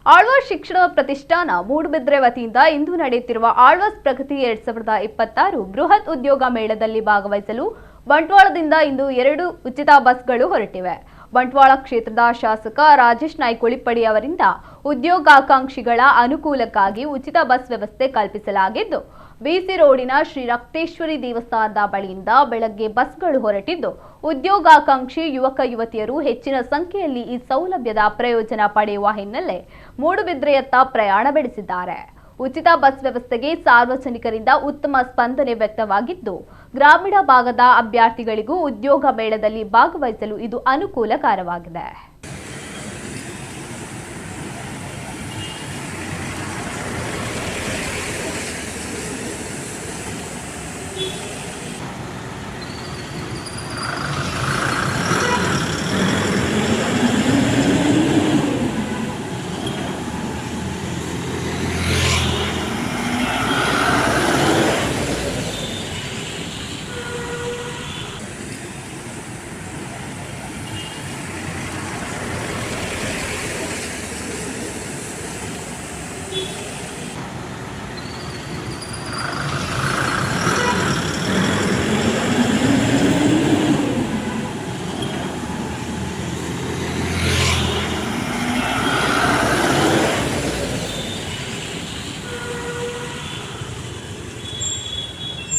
ಆಳ್ವಾಸ್ ಶಿಕ್ಷಣ ಪ್ರತಿಷ್ಠಾನ ಮೂಡುಬಿದ್ರೆ ವತಿಯಿಂದ ಇಂದು ನಡೆಯುತ್ತಿರುವ ಆಳ್ವಾಸ್ ಪ್ರಗತಿ 2026 ಬೃಹತ್ ಉದ್ಯೋಗ ಮೇಳದಲ್ಲಿ ಭಾಗವಹಿಸಲು ಬಂಟ್ವಾಳದಿಂದ ಇಂದು 2 ಉಚಿತ ಬಸ್ಗಳು ಹೊರಟಿವೆ. ಬಂಟ್ವಾಳ ಕ್ಷೇತ್ರದ ಶಾಸಕ ರಾಜೇಶ್ ನಾಯ್ಕ ಉಳಿಪಡಿ ಅವರಿಂದ ಉದ್ಯೋಗಾಕಾಂಕ್ಷಿಗಳ ಅನುಕೂಲಕ್ಕಾಗಿ ಉಚಿತ ಬಸ್ ವ್ಯವಸ್ಥೆ ಕಲ್ಪಿಸಲಾಗಿದ್ದು, ಬಿಸಿ ರೋಡಿನ ಶ್ರೀ ರಕ್ತೇಶ್ವರಿ ದೇವಸ್ಥಾನದ ಬಳಿಯಿಂದ ಬೆಳಗ್ಗೆ ಬಸ್ಗಳು ಹೊರಟಿದ್ದು, ಉದ್ಯೋಗಾಕಾಂಕ್ಷಿ ಯುವಕ ಯುವತಿಯರು ಹೆಚ್ಚಿನ ಸಂಖ್ಯೆಯಲ್ಲಿ ಈ ಸೌಲಭ್ಯದ ಪ್ರಯೋಜನ ಪಡೆಯುವ ಹಿನ್ನೆಲೆ ಮೂಡುಬಿದ್ರೆಯತ್ತ ಪ್ರಯಾಣ ಬೆಳೆಸಿದ್ದಾರೆ. ಉಚಿತ ಬಸ್ ವ್ಯವಸ್ಥೆಗೆ ಸಾರ್ವಜನಿಕರಿಂದ ಉತ್ತಮ ಸ್ಪಂದನೆ ವ್ಯಕ್ತವಾಗಿದ್ದು, ಗ್ರಾಮೀಣ ಭಾಗದ ಅಭ್ಯರ್ಥಿಗಳಿಗೂ ಉದ್ಯೋಗ ಮೇಳದಲ್ಲಿ ಭಾಗವಹಿಸಲು ಇದು ಅನುಕೂಲಕರವಾಗಿದೆ.